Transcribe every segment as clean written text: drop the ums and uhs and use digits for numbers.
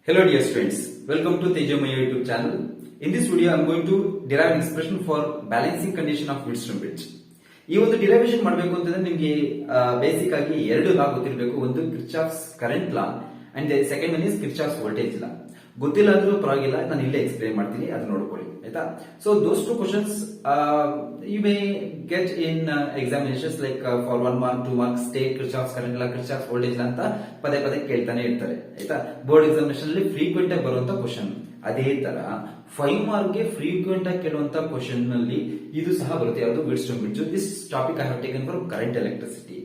Hello dear students, welcome to Tejamaya YouTube channel. In this video I am going to derive an expression for balancing condition of Wheatstone bridge. ಈ ಒಂದು derivation ಮಾಡಬೇಕು ಅಂತಂದ್ರೆ ನಿಮಗೆ basic ಆಗಿ ಎರಡು ಲಾ ಗೊತ್ತಿರಬೇಕು. ಒಂದು Kirchhoff's current law and second one is Kirchhoff's voltage ಲಾ. ಗೊತ್ತಿಲ್ಲ ಅಂದ್ರೂ ಪರವಾಗಿಲ್ಲ, ನಾನು ಇಲ್ಲೇ ಎಕ್ಸ್ಪ್ಲೇನ್ ಮಾಡ್ತೀನಿ, ಅದನ್ನ ನೋಡ್ಕೊಳ್ಳಿ ಆಯ್ತಾ. So those two questions you may get in examinations like for 1 mark 2 marks take Kirchhoff's current law, Kirchhoff's voltage law ಅಂತ ಪದೇ ಪದೇ ಕೇಳ್ತಾನೆ ಇರ್ತಾರೆ ಆಯ್ತಾ. ಬೋರ್ಡ್ ಎಕ್ಸಾಮಿನೇಷನ್ ಅಲ್ಲಿ ಫ್ರೀಕ್ವೆಂಟ್ ಆಗಿ ಬರುವಂತ ಕ್ವಶನ್. ಅದೇ ತರ 5 mark ಗೆ ಫ್ರೀಕ್ವೆಂಟ್ ಆಗಿ ಕೇಳುವಂತ ಕ್ವಶನ್ ನಲ್ಲಿ ಇದು ಸಹ ಬರುತ್ತೆ. ಯಾವುದು Wheatstone bridge. This topic I have taken for current electricity.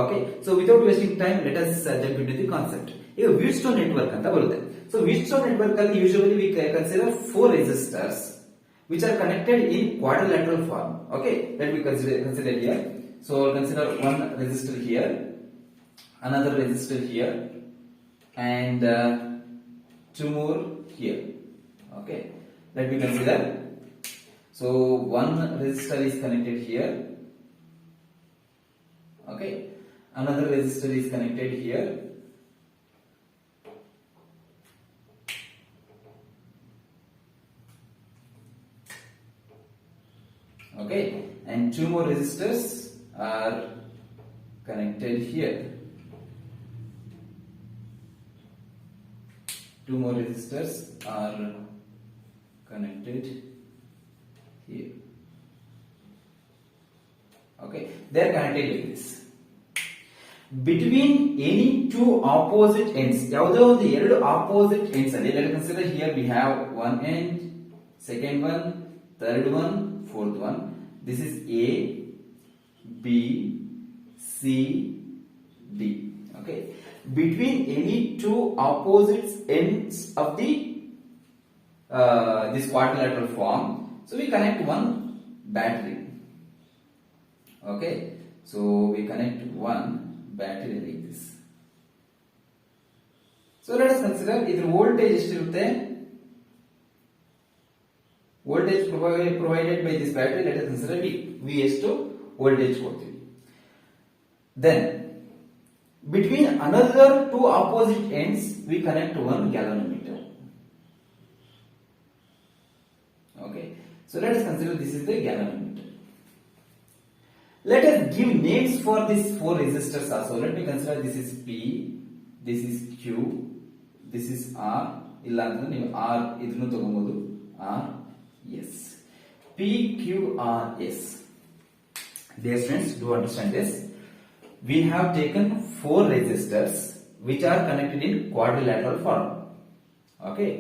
Okay, so without wasting time let us jump into the concept. ಈಗ Wheatstone ನೆಟ್ವರ್ಕ್ ಅಂತ ಬರುತ್ತೆ. ಸೊ Wheatstone ನೆಟ್ವರ್ಕ್ ಅಲ್ಲಿ usually we consider 4 resistors which are connected in quadrilateral form. Okay, let me consider here. So consider one resistor here, another resistor here, and two more here. Okay, let me consider. So one resistor is connected here. Okay, another resistor is connected here. Okay, and two more resistors are connected here. Two more resistors are connected here. Okay, they are connected like this. Between any two opposite ends, ಯಾವುದೋ ಒಂದು ಎರಡು opposite ends ಅಲ್ಲಿ, let us consider here we have one end, second one, third one, fourth one. This is A, B, C, D. Okay, between any two opposite ends of the this quadrilateral form, so we connect one battery. Okay, so we connect one battery like this. So let us consider ಇದರ voltage ಎಷ್ಟಿರುತ್ತೆ. Voltage provided by this battery, let us consider V ಎಷ್ಟು voltage ಕೊಡ್ತೀವಿ. Then between another two opposite ends we connect one galvanometer. Okay, so let us consider this is the galvanometer. Let us give names for these four resistors also. Let me consider this is P, this is Q, this is R. ಇಲ್ಲ ಅಂದ್ರೆ ನೀವು R ಇದನ್ನು ತಗೊಳ್ಳಬಹುದು. R, yes, P, Q, R, S. Dear students, do understand this. We have taken four resistors which are connected in quadrilateral form. Okay,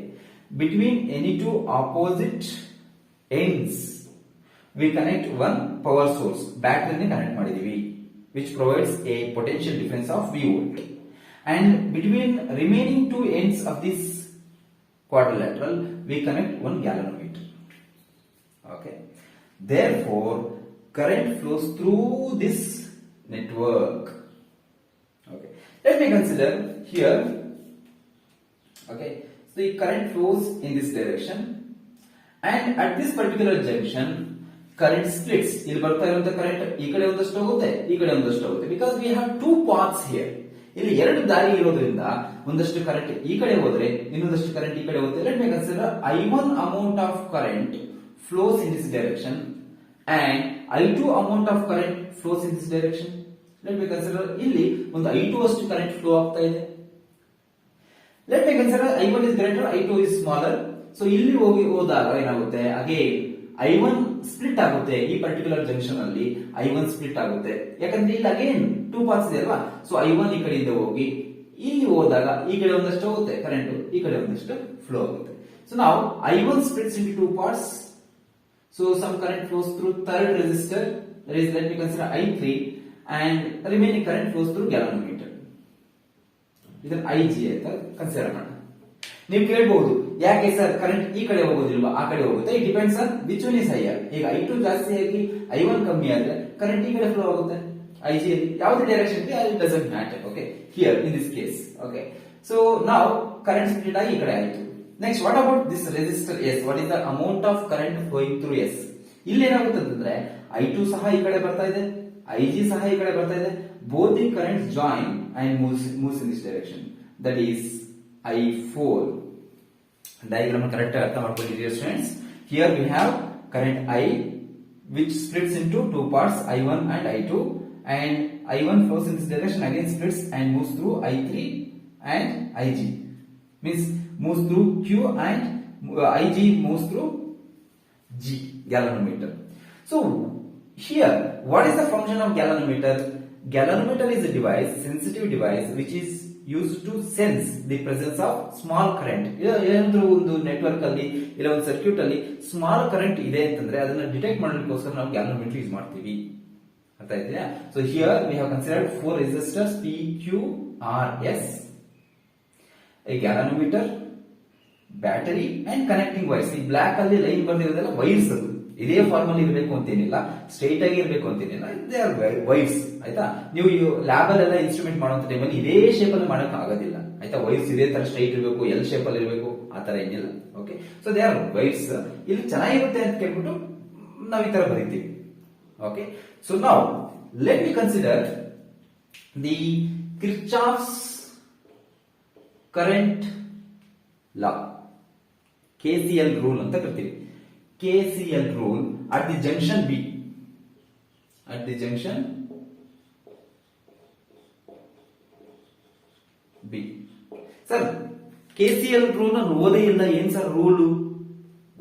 between any two opposite ends we connect one power source, battery ni connect ಮಾಡಿದೀವಿ, which provides a potential difference of V volt. And between remaining two ends of this quadrilateral we connect one galvanometer. Okay, therefore current flows through this network. Okay, let me consider here. Okay, so the current flows in this direction, and at this particular junction current splits. ಇಲ್ಲಿ ಬರ್ತಾ ಇರುವಂತ current ಈ ಕಡೆ ಒಂದಷ್ಟು ಹೋಗುತ್ತೆ, ಈ ಕಡೆ ಒಂದಷ್ಟು ಹೋಗುತ್ತೆ, because we have two paths here. ಇಲ್ಲಿ ಎರಡು ದಾರಿ ಇರೋದ್ರಿಂದ ಒಂದಷ್ಟು ಕರೆಂಟ್ ಈ ಕಡೆ ಹೋದ್ರೆ ಇನ್ನೊಂದಷ್ಟು ಕರೆಂಟ್ ಈ ಕಡೆ ಹೋಗುತ್ತೆ. Let me consider I1 amount of current flows in this direction and I2 amount of current flows in this direction. Let me consider ಇಲ್ಲಿ ಒಂದು I2 ಅಷ್ಟು ಕರೆಂಟ್ ಫ್ಲೋ ಆಗ್ತಾ ಇದೆ. Let me consider I1 is greater, I2 is smaller. So ಇಲ್ಲಿ ಹೋದಾಗ ಏನಾಗುತ್ತೆ, again I1 split ಆಗುತ್ತೆ. ಈ ಪರ್ಟಿಕ್ಯುಲರ್ ಜಂಕ್ಷನ್ ಅಲ್ಲಿ I1 ಸ್ಪ್ಲಿಟ್ ಆಗುತ್ತೆ, ಯಾಕಂದ್ರೆ ಇಲ್ಲಿ ಅಗೇನ್ ಟೂ ಪಾತ್ಸ್ ಇದೆ ಅಲ್ವಾ. ಸೊ I1 ಈ ಕಡೆಯಿಂದ ಹೋಗಿ ಇಲ್ಲಿ ಹೋದಾಗ ಈ ಕಡೆ ಒಂದಷ್ಟು ಹೋಗುತ್ತೆ ಕರೆಂಟ್, ಈ ಕಡೆ ಒಂದಷ್ಟು ಫ್ಲೋ ಆಗುತ್ತೆ. ಸೊ ನಾವು I1 splits into two parts. So some current flows through third resistor, that is, let me consider I3, and remaining current flows through galvanometer. ಇದನ್ನ IG ಅಂತ ಕನ್ಸಿಡರ್ ಮಾಡೋಣ. ನೀವು ಕೇಳಬಹುದು, ಯಾಕೆ ಸರ್ ಕರೆಂಟ್ ಈ ಕಡೆ ಹೋಗೋದಿಲ್ವಾ ಆ ಕಡೆ ಹೋಗುತ್ತೆ? It depends on which one is higher. ಈಗ I2 ಜಾಸ್ತಿ ಆಗಿ I1 ಕಮ್ಮಿ ಆದ್ರೆ ಕರೆಂಟ್ ಈ ಕಡೆ ಫ್ಲೋ ಆಗುತ್ತೆ. IG ಅಲ್ಲಿ ಯಾವ್ದು ಡೈರೆಕ್ಷನ್ ಇದೆ ಅದು doesn't matter. Okay, here in this case. Okay, so ನಾವು ಕರೆಂಟ್ ಸ್ಪ್ಲಿಟ್ ಆಗಿ ಈ ಕಡೆ ಆಯ್ತು. Next, what about this resistor S? What is the amount of current flowing through S? ಇಲ್ಲಿ ಏನಾಗುತ್ತೆ ಅಂತಂದ್ರೆ I2 ಸಹ ಈ ಕಡೆ ಬರ್ತಾ ಇದೆ, IG ಸಹ ಈ ಕಡೆ ಬರ್ತಾ ಇದೆ. Both the currents join and moves in this direction. That is I4. Diagram correct ಅರ್ಥ ಮಾಡ್ಕೊಂಡಿದ್ದೀರಾ students? Here we have current I which splits into two parts, I1 and I2, and I1 flows in this direction, again splits and moves through I3 and IG, means moves through Q and IG moves through G, galvanometer. So here what is the function of galvanometer? Galvanometer is a device, sensitive device, which is used to sense the presence of small current. ಏನಾದ್ರೂ ಒಂದು network ಅಲ್ಲಿ ಇಲ್ಲ ಒಂದು circuit ಅಲ್ಲಿ small current ಇದೆ ಅಂತಂದ್ರೆ ಅದನ್ನ detect ಮಾಡಲಿಕ್ಕೋಸ್ಕರ ನಾವು ಗ್ಯಾಲೋಮೀಟರ್ ಯೂಸ್ ಮಾಡ್ತೀವಿ. ಅರ್ಥ ಇದೆಯಾ? So here we have considered 4 resistors P, Q, R, S, a galvanometer, battery and connecting wires. ಈ ಬ್ಲಾಕ್ ಅಲ್ಲಿ ಲೈನ್ ಬರ್ದಿರೋದೆಲ್ಲ ವೈರ್ಸ್. ಅದು ಇದೇ ಫಾರ್ಮ್ ಅಲ್ಲಿ ಇರಬೇಕು ಅಂತೇನಿಲ್ಲ, ಸ್ಟ್ರೈಟ್ ಆಗಿ ಇರಬೇಕು ಅಂತೇನಿಲ್ಲ, ದೇ ಆರ್ ವೈರ್ಸ್. ಆಯ್ತಾ? ನೀವು ಲ್ಯಾಬ್ ಅಲ್ಲೆಲ್ಲ ಇನ್ಸ್ಟ್ರೂಮೆಂಟ್ ಮಾಡುವಂತ ಟೈಮಲ್ಲಿ ಇದೇ ಶೇಪ್ ಅಲ್ಲಿ ಮಾಡಕ್ ಆಗೋದಿಲ್ಲ. ಆಯ್ತಾ? ವೈರ್ಸ್ ಇದೇ ತರ ಸ್ಟ್ರೈಟ್ ಇರಬೇಕು, ಎಲ್ ಶೇಪ್ ಅಲ್ಲಿ ಇರಬೇಕು, ಆ ತರ ಏನಿಲ್ಲ. Okay, so they are wires. ಇಲ್ಲಿ ಚೆನ್ನಾಗಿರುತ್ತೆ ಅಂತ ಕೇಳ್ಬಿಟ್ಟು ನಾವು ಈ ತರ ಬರೀತೀವಿ. Okay, so now let me consider the Kirchhoff's current law, KCL rule ಅಂತ ಕರಿತೀವಿ. KCL rule at the junction B. At the junction B. Sir, KCL rule ನಾನು ಓದೇ ಇಲ್ಲ, ಏನ್ ಸರ್ ರೂಲ್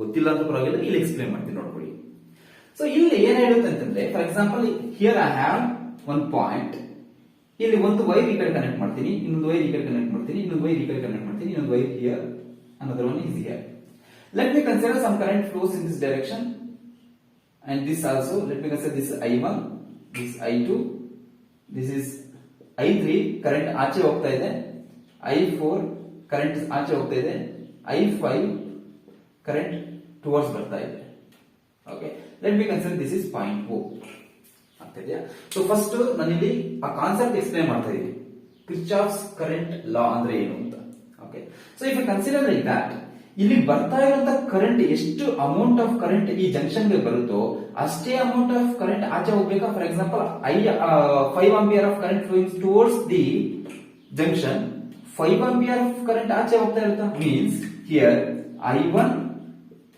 ಗೊತ್ತಿಲ್ಲ ಅಂತ ಪರವಾಗಿಲ್ಲ, ಇಲ್ಲಿ ಎಕ್ಸ್ಪ್ಲೇನ್ ಮಾಡ್ತೀನಿ ನೋಡ್ಕೊಳ್ಳಿ. ಸೊ ಇಲ್ಲಿ ಏನ್ ಹೇಳುತ್ತೆ ಅಂತಂದ್ರೆ, for example here I have one point. ಇಲ್ಲಿ ಒಂದು ವೈರ್ ಈ ಕಡೆ ಕನೆಕ್ಟ್ ಮಾಡ್ತೀನಿ, ಇನ್ನೊಂದು ವೈರ್ ಈ ಕಡೆ ಕನೆಕ್ಟ್ ಮಾಡ್ತೀನಿ, ಇನ್ನೊಂದು ವೈರ್ ಈ ಕಡೆ ಕನೆಕ್ಟ್ ಮಾಡ್ತೀನಿ, ಇನ್ನೊಂದು wire here, another one is here. Let me consider some current flows in this direction, and this also. Let me consider this I1, this I2, this is I3, current ಆಚೆ ಹೋಗ್ತಾ ಇದೆ, I4 current ಆಚೆ ಹೋಗ್ತಾ ಇದೆ, I5 current towards ಬರ್ತಾ ಇದೆ. Okay, let me consider this is point O. ಆಗ್ತಾ ಇದೆಯಾ? ಸೊ ಫಸ್ಟ್ ನಾನಿಲ್ಲಿ ಆ ಕಾನ್ಸೆಪ್ಟ್ ಎಕ್ಸ್ಪ್ಲೇನ್ ಮಾಡ್ತಾ ಇದ್ದೀನಿ, ಕಿರ್ಚಾಫ್ಸ್ ಕರೆಂಟ್ ಲಾ ಅಂದ್ರೆ ಏನು ಅಂತ. Okay, so if you consider like that, ಇಲ್ಲಿ ಬರ್ತಾ ಇರುವಂತ ಕರೆಂಟ್ ಎಷ್ಟು ಅಮೌಂಟ್ ಆಫ್ ಕರೆಂಟ್ ಈ ಜಂಕ್ಷನ್ ಗೆ ಬರುತ್ತೋ ಅಷ್ಟೇ ಅಮೌಂಟ್ ಆಫ್ ಕರೆಂಟ್ ಆಚೆ ಹೋಗ್ಬೇಕಾ. For example 5 ampere of current flowing towards the junction, 5 ampere of current ಆಚೆ ಹೋಗ್ತಾ ಇರುತ್ತಾ, means here I1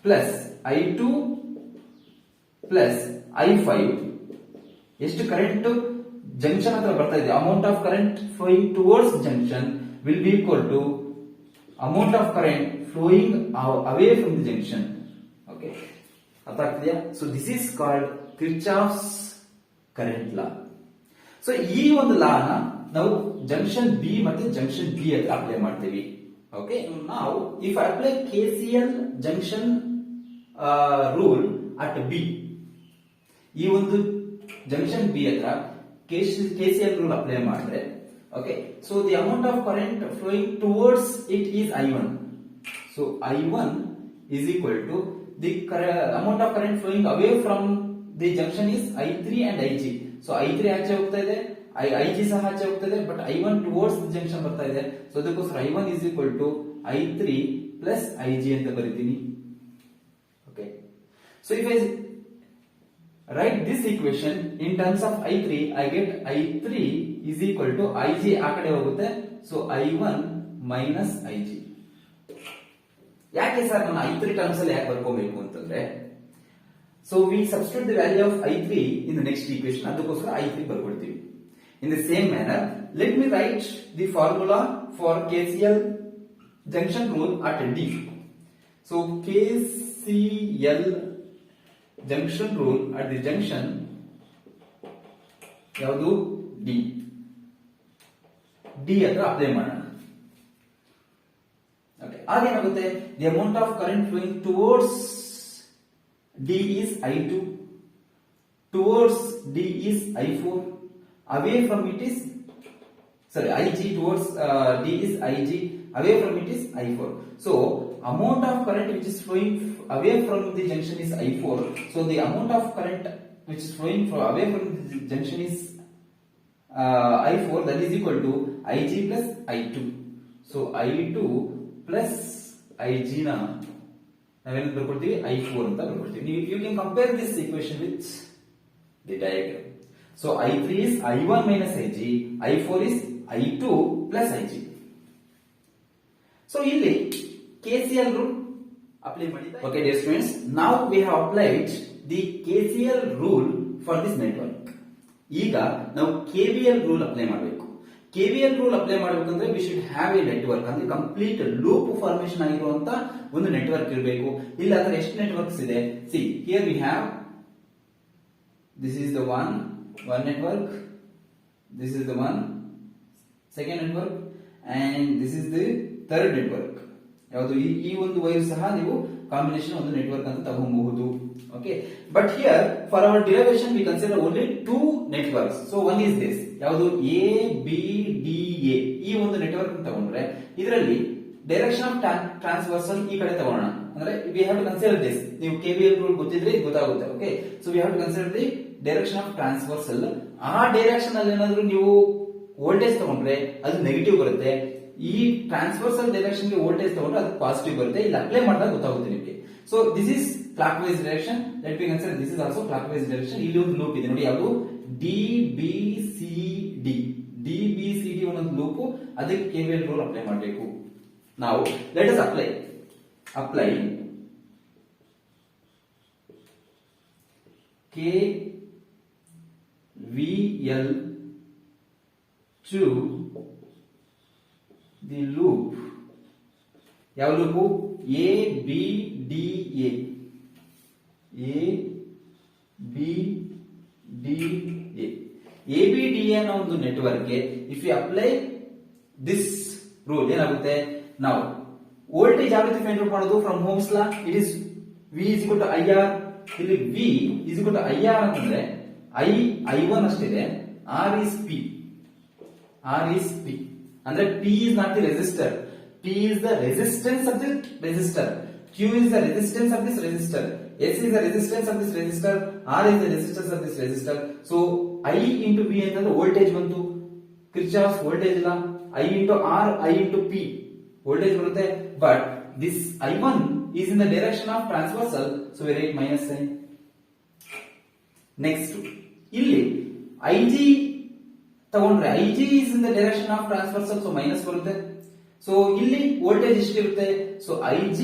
plus I2 plus I5 ಎಷ್ಟು ಕರೆಂಟ್ ಜಂಕ್ಷನ್ ಹತ್ರ ಬರ್ತಾ ಇದೆ, amount of current flowing towards junction will be equal to amount of current flowing away from the junction. Okay, ಅರ್ಥ ಆಗ್ತಿದೆಯಾ? So this is called Kirchhoff's current law. So ಈ ಒಂದು law ನ ನಾವು ಜಂಕ್ಷನ್ ಬಿ ಮತ್ತೆ ಜಂಕ್ಷನ್ ಬಿ ಅಂತ apply ಮಾಡ್ತೀವಿ. Okay, ನಾವು if I apply KCL junction rule at B, ಈ ಒಂದು ಜಂಕ್ಷನ್ ಬಿ ಹತ್ರ KCL ರೂಲ್ ಅಪ್ಲೈ ಮಾಡಿದ್ರೆ, okay, so the amount of current flowing towards it is I1. So I1 is equal to the amount of current flowing away from the junction is I3 and IG. So I3 ಆಚೆ ಹೋಗ್ತಾ ಇದೆ, IG ಸಹ ಆಚೆ ಹೋಗ್ತಾ ಇದೆ, but I1 towards the junction ಬರ್ತಾ ಇದೆ. So ಅದಕ್ಕೋಸ್ಕರ I1 is equal to I3 plus IG ಅಂತ ಬರೀತೀನಿ. Okay, so if I write this equation in terms of I3, I get I3 is equal to IG ಆ ಕಡೆ ಹೋಗುತ್ತೆ, so I1 minus IG. ಯಾಕೆ sir ನಾನು I3 terms ಅಲ್ಲಿ ಯಾಕೆ ಬರ್ಕೋಬೇಕು ಅಂತಂದ್ರೆ, so we substitute the value of I3 in the next equation, ಅದಕ್ಕೋಸ್ಕರ I3 ಬರ್ಕೊಳ್ತೀವಿ. In the same manner, let me write the formula for KCL junction rule at D. So KCL junction rule at the junction ಯಾವುದು D ಹತ್ರ apply ಮಾಡೋಣ. Okay, ಆಗೇನಾಗುತ್ತೆ, the amount of current flowing towards D is I2, towards D is I4, away from it is IG, towards D is IG, away from it is I4. So amount of current which is flowing away from the junction is I4. So the amount of current which is flowing away from the junction is I4, that is equal to IG plus I2. So I2 plus IG na ನಾವೇನು ಬರ್ಕೊಳ್ತೀವಿ, I4 ಅಂತ ಬರ್ಕೊಳ್ತೀವಿ. You can compare this equation with the diagram. So I3 is I1 minus IG, I4 is I2 plus IG. So ಇಲ್ಲಿ KCL rule apply ಮಾಡಿದ್ದೆ. Okay dear students, now we have applied the KCL rule for this network. ಈಗ ನಾವು KVL rule apply ಮಾಡಬೇಕು. KVL rule apply ಮಾಡಬೇಕಂದ್ರೆ we should have A network, ಅಂದ್ರೆ complete loop formation ಆಗಿರುವಂತ ಒಂದು network ಇರಬೇಕು. ಇಲ್ಲ ಅಂದ್ರೆ ಎಷ್ಟು ನೆಟ್ವರ್ಕ್ಸ್ ಇದೆ? See here we have, this is the one network, this is the one second network and this is the third network. ಯಾವುದು ಈ ಒಂದು ವೈರ್ ಸಹ ನೀವು ಕಾಂಬಿನೇಷನ್ ಒಂದು ನೆಟ್ವರ್ಕ್ ಅಂತ ತಗೊಬಹುದು. Okay, but here for our derivation we consider only two networks. So one is this, ಯಾವುದು ABDA, ಈ ಒಂದು ನೆಟ್ವರ್ಕ್ ತಗೊಂಡ್ರೆ ಇದರಲ್ಲಿ ಡೈರೆಕ್ಷನ್ ಆಫ್ ಟ್ರಾನ್ಸ್ವರ್ಸಲ್ ಈ ಕಡೆ ತಗೋಣ. ಅಂದ್ರೆ we have to consider this. ನೀವು KVL ರೂಲ್ ಗೊತ್ತಿದ್ರೆ ಇದು ಗೊತ್ತಾಗುತ್ತೆ. Okay, so we have to consider the direction of transversal. ಆ ಡೈರೆಕ್ಷನ್ ಅಲ್ಲಿ ಏನಾದ್ರು ನೀವು ವೋಲ್ಟೇಜ್ ತಗೊಂಡ್ರೆ ಅದು ನೆಗೆಟಿವ್ ಬರುತ್ತೆ. ಈ ಟ್ರಾನ್ಸ್ವರ್ಸಲ್ ಡೈರೆಕ್ಷನ್ ಗೆ ವೋಲ್ಟೇಜ್ ತಗೊಂಡ್ರೆ ಅದು ಪಾಸಿಟಿವ್ ಬರುತ್ತೆ. ಇಲ್ಲಿ ಅಪ್ಲೈ ಮಾಡಿದಾಗ ಗೊತ್ತಾಗುತ್ತೆ ನಿಮಗೆ. So this is clockwise direction. Let me consider this is also clockwise direction. ಇಲ್ಲಿ ಒಂದು ಲೂಪ್ ಇದೆ ನೋಡಿ, ಯಾವುದು DBCD ಒಂದೊಂದು ಲೂಪ್, ಅದಕ್ಕೆ KVL ರೂಲ್ ಅಪ್ಲೈ ಮಾಡಬೇಕು. ನಾವು let us apply KVL to the loop. ಯಾವ ಲೂಪು? ABDA. ABDA ಅನ್ನೋ ಒಂದು ನೆಟ್ವರ್ಕ್ಗೆ if you apply this rule ಏನಾಗುತ್ತೆ? ನಾವು ವೋಲ್ಟೇಜ್ ಯಾವ ರೀತಿ ಫೈಂಡ್ ಔಟ್ ಮಾಡೋದು? From Ohm's law it is V is equal to IR. ಇಲ್ಲಿ V is equal to IR ಅಂತಂದ್ರೆ I1 ಅಷ್ಟಿದೆ, R is P. ಅಂದ್ರೆ P is not the resistor, P is the resistance of the resistor, Q is the resistance of this resistor, S is the resistance of this resistor, R is the resistance of this resistor. So I into V ಅಂತಂದ್ರೆ voltage ಬಂತು, Kirchhoff's voltage law. I into R, I into P voltage ಬರುತ್ತೆ. But this I1 is in the direction of transversal, so we write minus sign. Next, ಇಲ್ಲಿ IG ತಗೊಂಡ್ರೆ IG is in the direction of transversal, so minus ಬರುತ್ತೆ. So ಇಲ್ಲಿ voltage ಎಷ್ಟಿರುತ್ತೆ? So IG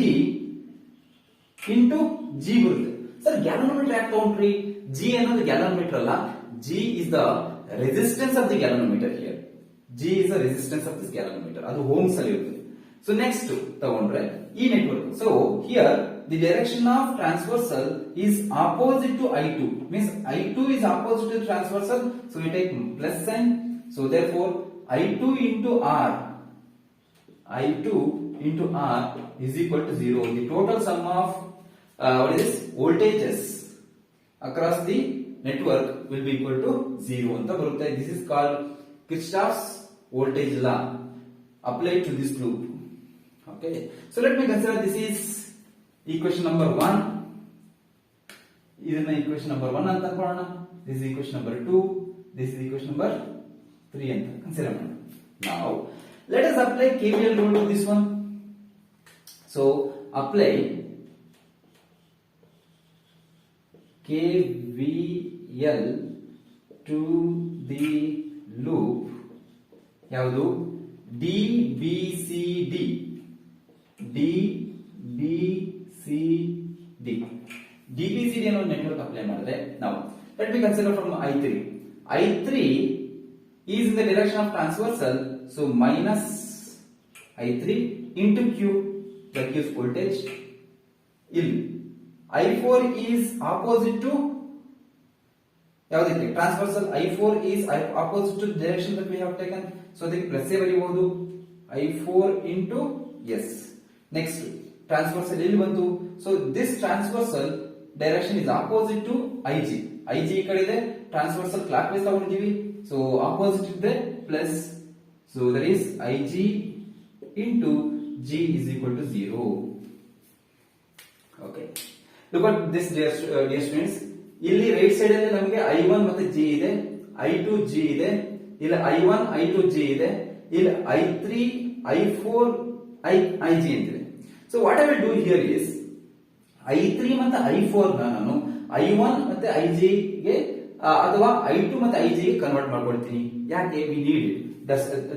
into G ಬರುತ್ತೆ. Sir galvanometer ಯಾಕೆ ತಗೊಂಡ್ರಿ? G ಅನ್ನೋದು galvanometer ಅಲ್ಲ, G is the resistance of the galvanometer here. G is the resistance of this galvanometer. ಅದು Ohm's ಅಲ್ಲಿ ಇರುತ್ತೆ. So next ತಗೊಂಡ್ರೆ ಈ network. So here the direction of transversal is opposite to I2, means I2 is opposite to transversal, so we take plus sign. So therefore I2 into R is equal to 0. The total sum of what is this voltages across the network will be equal to 0 anta barutte. This is called Kirchhoff's voltage law applied to this loop. Okay, so let me consider this is equation number 1. ಇದನ್ನ equation number 1 ಅಂತ ಅನ್ಕೊಳ್ಳೋಣ. This is equation number 2. This is equation number 3 ಅಂತ consider ಮಾಡೋಣ. Now let us apply KVL rule to this one. So apply KVL to the loop ಯಾವುದು? DBCD. DBCD ಅನ್ನೋ network apply ಮಾಡಿದ್ರೆ ನಾವು let me consider from I3 is in the direction of transversal, so minus I3 into Q, that gives voltage. ಇಲ್ಲಿ I4 is opposite to ಯಾವುದಕ್ಕೆ? Transversal. I4 is opposite to the direction that we have taken, so ಅದಕ್ಕೆ plus ಬರೀಬಹುದು. I4 into S. Next transversal ಇಲ್ಲಿ ಬಂತು, so this transversal direction is opposite to IG. IG ಈ ಕಡೆ ಇದೆ, transversal clockwise ತಗೊಂಡಿದ್ದೀವಿ, so opposite ಇದೆ plus, so that is IG into G is equal to 0. Okay, look at this dear students. ಇಲ್ಲಿ right side ಅಲ್ಲಿ ನಮಗೆ I1 ಮತ್ತೆ G ಇದೆ, I2 G ಇದೆ, ಇಲ್ಲಿ I1 I2 G ಇದೆ, ಇಲ್ಲಿ I3 I4 IG ಅಂತಿದೆ. So what I will do here is I3 ಮತ್ತೆ I4 ನಾನು I1 ಮತ್ತೆ IG ಗೆ ಅಥವಾ I2 ಮತ್ತೆ IG ಗೆ ಕನ್ವರ್ಟ್ ಮಾಡ್ಕೊಳ್ತೀನಿ. ಯಾಕೆ? we need it.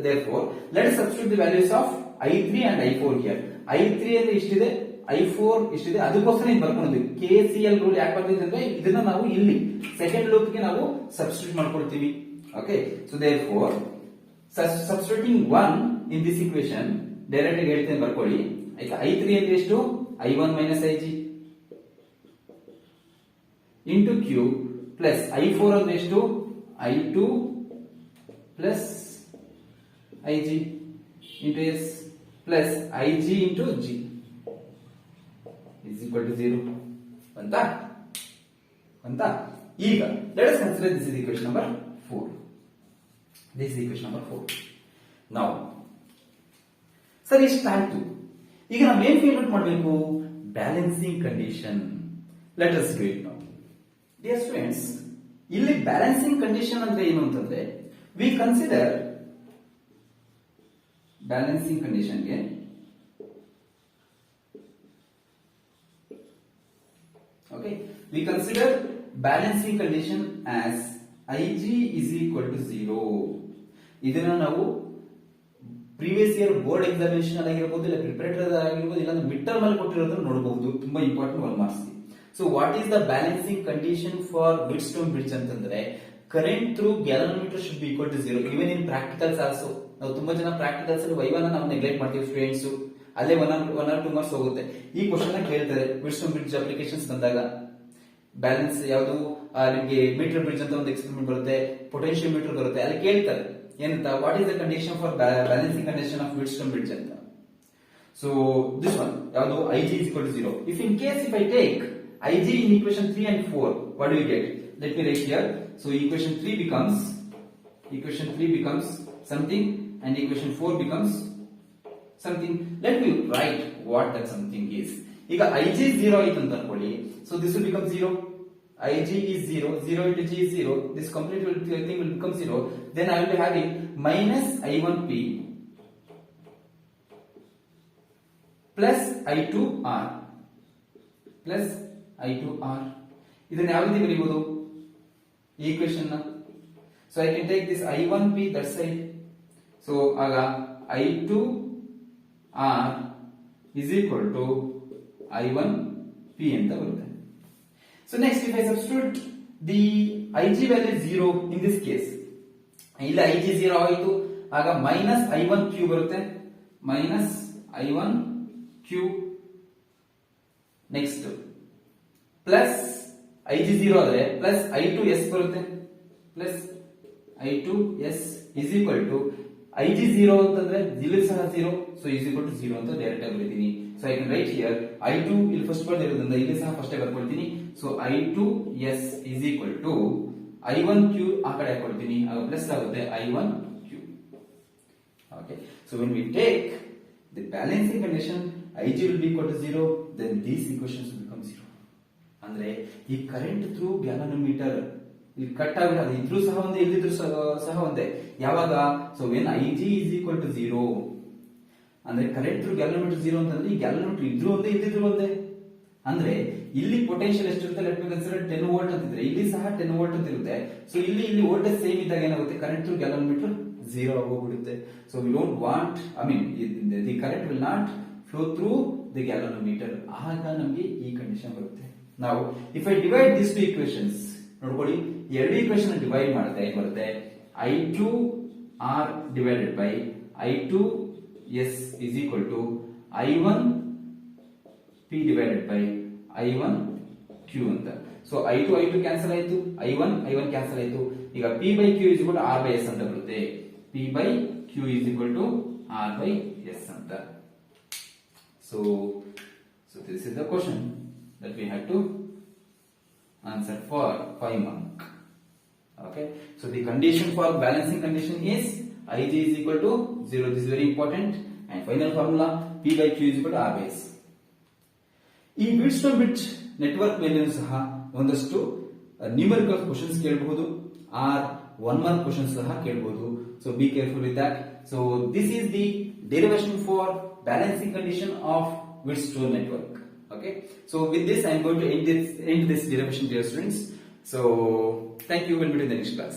Therefore let us substitute the values of I3 and I4 here. I3 ಅಂದ್ರೆ ಇಷ್ಟಿದೆ, I4 ಇಷ್ಟಿದೆ, ಅದಕ್ಕೋಸ್ಕರ ಇದು ಬರ್ಕೊಂಡಿದ್ವಿ. KCL ರೂಲ್ ಯಾಕೆ ಬರ್ತಿದೆ ಅಂದ್ರೆ ಇದನ್ನ ನಾವು ಇಲ್ಲಿ ಸೆಕೆಂಡ್ ಲೂಪ್ ಗೆ ನಾವು ಸಬ್ಸ್ಟಿಟ್ಯೂಟ್ ಮಾಡ್ಕೊಳ್ತೀವಿ. Okay, so therefore substituting 1 in this equation direct ಆಗಿ ಹೇಳ್ತೇನೆ ಬರ್ಕೊಳ್ಳಿ. ಆಯ್ತಾ, I3 ಅಂದ್ರೆ ಎಷ್ಟು? I1 minus Ig into Q plus I4 ಅಂದ್ರೆ ಎಷ್ಟು? I2 plus Ig into S plus Ig into G is equal to 0. ಅಂತ ಈಗ let us consider this is equation number 4. This is equation number 4. Now sir ಇಷ್ಟಾಯ್ತು. ಈಗ ನಾವು ಏನ್ find out ಮಾಡಬೇಕು? Balancing condition. Let us do it now. Dear students, ಇಲ್ಲಿ balancing condition ಅಂದ್ರೆ ಏನು ಅಂತಂದ್ರೆ ವಿ ಕನ್ಸಿಡರ್ ಬ್ಯಾಲೆನ್ಸಿಂಗ್ ಕಂಡೀಷನ್ಗೆ okay, we consider balancing condition as Ig is equal to 0. ಇದನ್ನ ನಾವು ಪ್ರೀವಿಯಸ್ ಇಯರ್ ಬೋರ್ಡ್ ಎಕ್ಸಾಮಿನೇಷನ್ ಆಗಿರಬಹುದು, ಇಲ್ಲ ಪ್ರಿಪರೇಟರಿ ಆಗಿರಬಹುದು, ಇಲ್ಲ ಮಿಡ್ ಟರ್ಮ್ ಅಲ್ಲಿ ಕೊಟ್ಟಿರೋದನ್ನ ನೋಡಬಹುದು. ತುಂಬಾ important 1 marks. So what is the balancing condition for Wheatstone bridge ಅಂತಂದ್ರೆ current through galvanometer should be equal to 0. Even in practicals also. ನಾವು ತುಂಬಾ ಜನ ಪ್ರಾಕ್ಟಿಕಲ್ಸ್ ಅಲ್ಲಿ ವೈವಾನ ನಾವು ನೆಗ್ಲೆಕ್ಟ್ ಮಾಡ್ತೀವಿ ಸ್ಟೂಡೆಂಟ್ಸ್. ಅಲ್ಲೇ 1 or 2 ಮಾರ್ಕ್ಸ್ ಹೋಗುತ್ತೆ. ಈ ಕ್ವಶನ್ ಕೇಳ್ತಾರೆ ವಿಟ್ಸ್ಟೋನ್ ಬ್ರಿಡ್ಜ್ ಅಪ್ಲಿಕೇಶನ್ಸ್ ಬಂದಾಗ. ಬ್ಯಾಲೆನ್ಸ್ ಯಾವುದು ನಿಮಗೆ ಮೀಟರ್ ಬ್ರಿಡ್ಜ್ ಅಂತ ಒಂದು ಎಕ್ಸ್ಪೆರಿಮೆಂಟ್ ಬರುತ್ತೆ, ಪೊಟೆನ್ಶಿಯಲ್ ಮೀಟರ್ ಬರುತ್ತೆ, ಅಲ್ಲಿ ಕೇಳ್ತಾರೆ ಏನಂತ, what is the condition for balancing condition of Wheatstone bridge ಅಂತ. ಸೊ ದಿಸ್ ಒನ್ ಯಾವುದು Ig is equal to 0. If in case if I take Ig in equation 3 and 4, what do we get? Let me write here. So equation 3 becomes something and equation 4 becomes something. Let me write what that something is. ಈಗ Ig 0 ಆಯ್ತು ಅಂತ ಅನ್ಕೊಳ್ಳಿ. So this will become 0. Ig is 0. 0 into G is 0. This complete thing will become 0. Then I will be having minus I1P plus I2R plus I2R. ಇದನ್ನ ಯಾವ ರೀತಿ ಬರೀಬಹುದು ಈ equation ನ? So I can take this I1P that side. So ಆಗ I2R is equal to I1P ಅಂತ ಬರುತ್ತೆ. So next if I substitute the Ig value 0 in this case, ಇಲ್ಲಿ Ig 0 ಆಯಿತು, ಆಗ minus I1Q ಬರುತ್ತೆ, minus I1Q. next plus Ig 0 ಆದ್ರೆ plus I2S ಬರುತ್ತೆ, plus I2S is equal to Ig 0 ಅಂತಂದ್ರೆ ಇಲ್ಲಿ ಸಹ 0, so is equal to 0 ಅಂತ ಡೈರೆಕ್ಟ್ ಆಗಿ ಬರೀತೀನಿ. So I can write here I2 ಇಲ್ಲಿ ಫಸ್ಟ್ ಬರ್ದಿರೋದ್ರಿಂದ ಇಲ್ಲಿ ಸಹ first ಬರ್ಕೊಳ್ತೀನಿ. So I2S is equal to I1Q ಆ ಕಡೆ ಹಾಕೊಳ್ತೀನಿ, ಆಗ ಪ್ಲಸ್ ಆಗುತ್ತೆ I1Q. Okay, so when we take the balancing condition Ig will be equal to 0, then these equations will become 0. ಅಂದ್ರೆ ಈ current through galvanometer ಇಲ್ಲಿ cut ಆಗಿರೋದು ಇದ್ರೂ ಸಹ ಒಂದೇ, ಇಲ್ಲಿದ್ರು ಸಹ ಒಂದೇ. ಯಾವಾಗ? So when Ig is equal to 0 ಅಂದ್ರೆ ಕರೆಂಟ್ ಥ್ರೂ ಗ್ಯಾಲನೋಮೀಟರ್ 0 ಅಂತಂದ್ರೆ ಈ ಗ್ಯಾಲನೋಮೀಟರ್ ಇದ್ರೂ ಒಂದೇ, ಇಲ್ಲಿದ್ರು ಒಂದೇ. ಅಂದ್ರೆ ಇಲ್ಲಿ ಪೊಟೆನ್ಶಿಯಲ್ ಎಷ್ಟಿರುತ್ತೆ? ಲೆಟ್ ಮಿ ಕನ್ಸಿಡರ್ 10 ವೋಲ್ಟ್ ಅಂತಿದ್ರೆ ಇಲ್ಲಿ ಸಹ 10 ವೋಲ್ಟ್ ಅಂತ ಇರುತ್ತೆ. ಸೊ ಇಲ್ಲಿ ವೋಲ್ಟೇಜ್ ಸೇಮ್ ಇದ್ದಾಗ ಏನಾಗುತ್ತೆ? ಕರೆಂಟ್ ಥ್ರೂ ಗ್ಯಾಲನೋಮೀಟರ್ 0 ಆಗೋಗ್ಬಿಡುತ್ತೆ. So we don't want, I mean the current will not flow through the galvanometer. ಆಗ ನಮಗೆ ಈ ಕಂಡೀಷನ್ ಬರುತ್ತೆ. ನಾವು if I divide this two equations, ನೋಡ್ಕೊಳ್ಳಿ, ಎರಡು ಈಕ್ವೇಶನ್ ಡಿವೈಡ್ ಮಾಡಿದ್ರೆ ಏನ್ ಬರುತ್ತೆ? I2R divided by I2S is equal to I1P divided by I1Q ಅಂತ. ಸೊ I2 ಕ್ಯಾನ್ಸಲ್ ಆಯ್ತು, I1 ಕ್ಯಾನ್ಸಲ್ ಆಯ್ತು. ಈಗ P by Q is equal to R by S ಅಂತ ಬರುತ್ತೆ. P by Q is equal to R by S ಅಂತ. So this is the question that we had to answer for 5 mark. Okay, so the condition for balancing condition is Ig is equal to 0. This is very important. And final formula P by Q is equal to R by S. ಈ ವಿಟ್ಸ್ಟೋನ್ bridge network ಮೇಲೆ ಸಹ ಒಂದಷ್ಟು numerical questions ಕೇಳಬಹುದು, or 1 mark questions ಸಹ ಕೇಳಬಹುದು. So be careful with that. So this is the derivation for balancing condition of Wheatstone network. Okay, so with this I am going to end this derivation, dear students. So thank you. We'll meet in the next class.